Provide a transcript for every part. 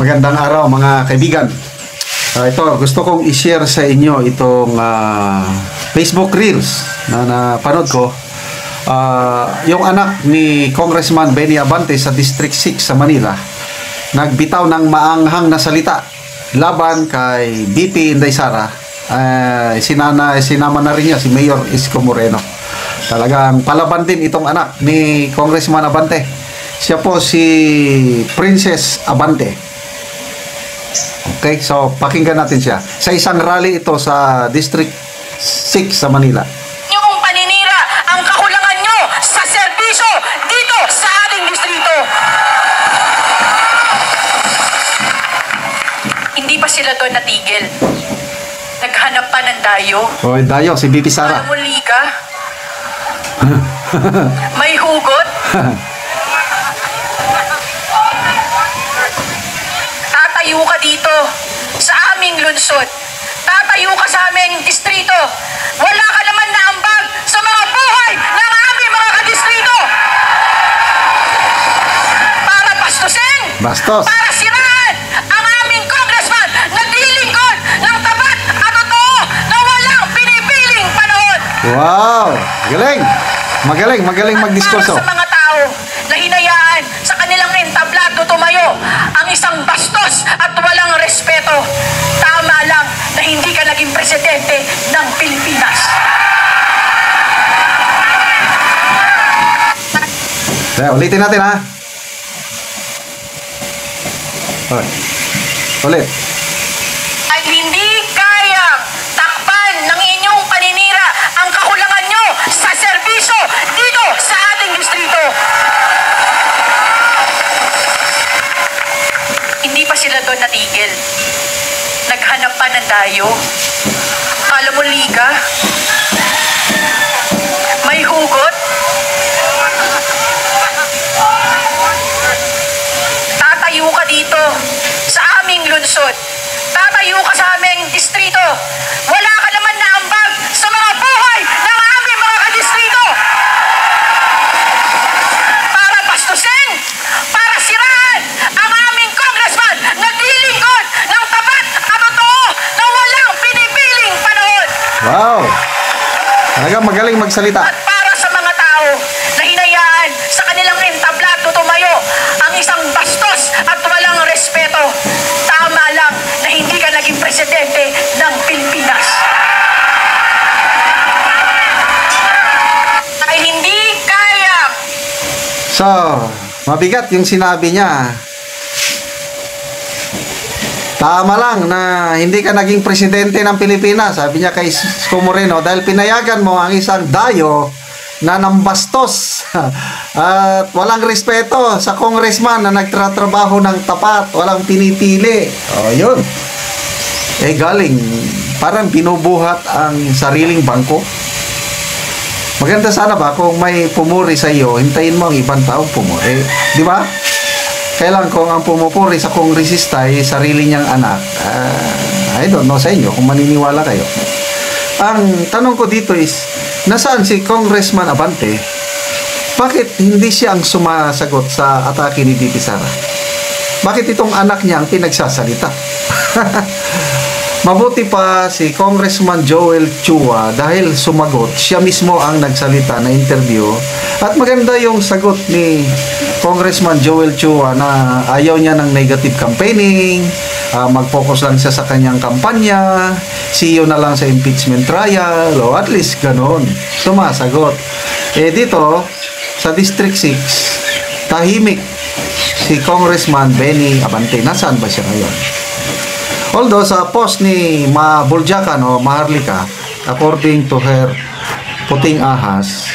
Magandang araw mga kaibigan. Ito, gusto kong i-share sa inyo itong Facebook Reels na napanood ko. Yung anak ni Congressman Benny Abante sa District 6 sa Manila nagbitaw ng maanghang na salita laban kay BP Inday Sara. Sinama na rin niya si Mayor Isko Moreno. Talagang palaban din itong anak ni Congressman Abante. Siya po si Princess Abante. Okay, so pakinggan natin siya. Sa isang rally ito sa District 6 sa Manila. Yung paninira ang kakulangan nyo sa serbisyo dito sa ating distrito. Hindi pa sila doon natigil. Naghanap pa ng dayo. Oh, dayo, si BP Sara. Muli ka. May hugot. Tatayo ka dito sa aming lungsod. Tatayo ka sa aming distrito. Wala ka naman na ambag sa mga buhay ng aming mga kadistrito. Para bastusin. Bastos. Para siraan ang aming congressman na dilingkod ng tapat at totoo na walang pinipiling panahon. Wow! Magaling magdiskurso. Para sa mga tao na hinayaan sa kanilang entablado tumayo ang isang bastos at walang respeto. Tama lang na hindi ka naging presidente ng Pilipinas. Ulitin natin ha. Okay. Ulit. Ay hindi kayang takpan ng inyong paninira ang kakulangan nyo sa serbisyo dito sa ating distrito. Hindi pa sila doon natigil. Naghanap pa ng dayo. Kala mo liga? May hugot? Tatayo ka dito sa aming lungsod. Tatayo ka sa aming distrito. Wala ka naman na ambag sa mga buhay ng aming mga kadistrito. Para bastusin, para siraan ang aming congressman na dilingkod ng tapat at totoo na walang pinipiling panahon. Wow! Talagang magaling magsalita. At para sa mga tao na hinayaan sa kanilang entablado tumayo ang isang bastos at walang respeto. Tama lang na hindi ka naging presidente ng Pilipinas. Ay hindi kaya. So, mabigat yung sinabi niya. Tama lang na hindi ka naging presidente ng Pilipinas, sabi niya kay Isko Moreno, dahil pinayagan mo ang isang dayo na nambastos at walang respeto sa congressman na nagtratrabaho ng tapat, walang pinipili. O, yun. Galing, parang binubuhat ang sariling bangko. Maganda sana ba kung may pumuri sa iyo, hintayin mo ang ibang tao pumuri. Di ba? Kailan kung ang pumupuri sa kongresista ay sarili niyang anak, I don't know sa inyo kung maniniwala kayo. Ang tanong ko dito is, nasaan si Congressman Abante? Bakit hindi siya ang sumasagot sa atake ni BP Sara? Bakit itong anak niya ang pinagsasalita? Mabuti pa si Congressman Joel Chua dahil sumagot, siya mismo ang nagsalita na interview. At maganda yung sagot ni Congressman Joel Chua na ayaw niya ng negative campaigning, mag-focus lang siya sa kanyang kampanya, CEO na lang sa impeachment trial, o at least ganon, sumasagot. Dito, sa District 6, tahimik si Congressman Benny Abante. Nasaan ba siya ngayon? Although sa post ni Buljakan o Maharlika, according to her puting ahas,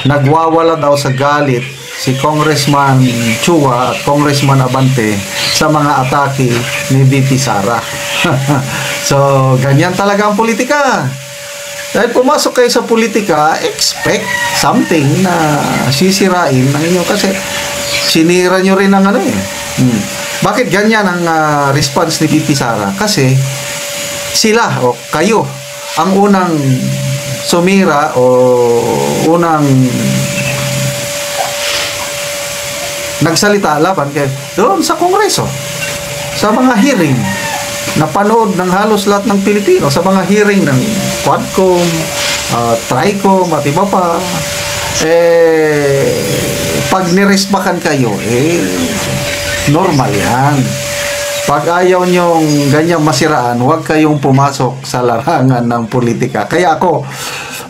nagwawala daw sa galit si Congressman Chua at Congressman Abante sa mga atake ni BP Sara. So, ganyan talaga ang politika. Dahil pumasok kayo sa politika, expect something na sisirain ng inyo kasi sinira nyo rin ang ano eh. Bakit ganyan ang response ni BP Sara? Kasi sila o kayo ang unang sumira o unang nagsalita laban kay doon sa Kongreso. sa mga hearing, napanood ng halos lahat ng Pilipino, sa mga hearing ng Quadcom, Tricom, at iba pa, pag niresbakan kayo, normal yan. Pag ayaw nyong ganyang masiraan, huwag kayong pumasok sa larangan ng politika. Kaya ako,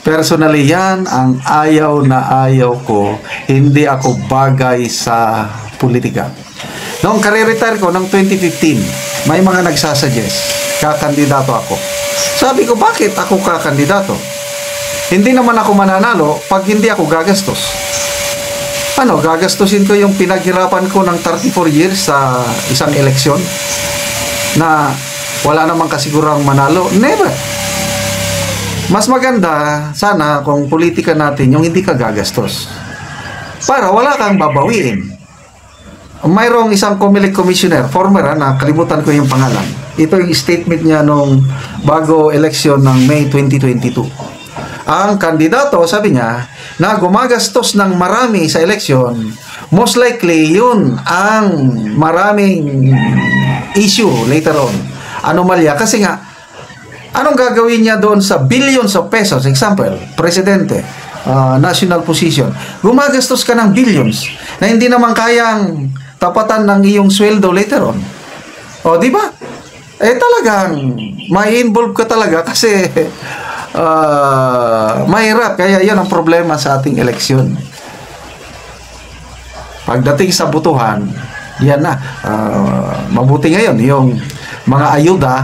personally, yan ang ayaw na ayaw ko. Hindi ako bagay sa politika. Noong kare-retire ko, ng 2015, may mga nagsasuggest, kakandidato ako. Sabi ko, bakit ako kakandidato? Hindi naman ako mananalo pag hindi ako gagastos. Gagastusin ko yung pinaghirapan ko ng 34 years sa isang eleksyon na wala namang kasigurang manalo? Never. Mas maganda sana kung politika natin yung hindi ka gagastos para wala kang babawiin. Mayroong isang COMELEC commissioner, former, nakalimutan ko yung pangalan. Ito yung statement niya nung bago eleksyon ng May 2022. Ang kandidato, sabi niya, na gumagastos ng marami sa eleksyon, most likely yun ang maraming issue later on. Anomalya. Kasi nga, anong gagawin niya doon sa billions of pesos? Example, presidente, national position. Gumagastos ka ng billions na hindi naman kayang tapatan ng iyong sweldo later on. O, di ba? Talagang may involve ka talaga kasi mahirap. Kaya yan ang problema sa ating eleksyon. Pagdating sa butuhan, yan na. Mabuti ngayon, yung mga ayuda,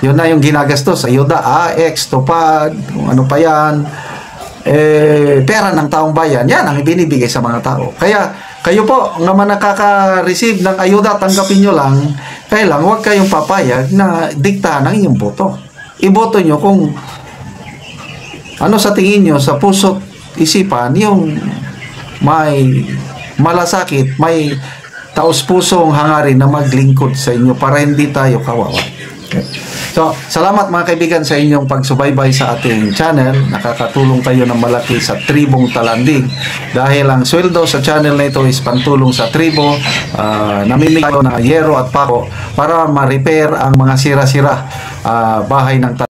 yun na yung ginagastos. Ayuda, AX, tupad, kung ano pa yan. Pera ng taong bayan, yan ang ibinibigay sa mga tao. Kaya, kayo po, nga man nakaka-receive ng ayuda, tanggapin nyo lang. Kaya lang, huwag kayong papayag na diktahan ang inyong boto. Iboto nyo kung ano sa tingin nyo, sa puso't isipan, yung may malasakit, may taos-pusong hangarin na maglingkod sa inyo para hindi tayo kawawa. Okay. So, salamat mga kaibigan sa inyong pagsubaybay sa ating channel. Nakakatulong kayo ng malaki sa tribong Talandig. Dahil ang sweldo sa channel na ito is pantulong sa tribo. Namimigay tayo ng yero at pako para ma-repair ang mga sira-sira bahay ng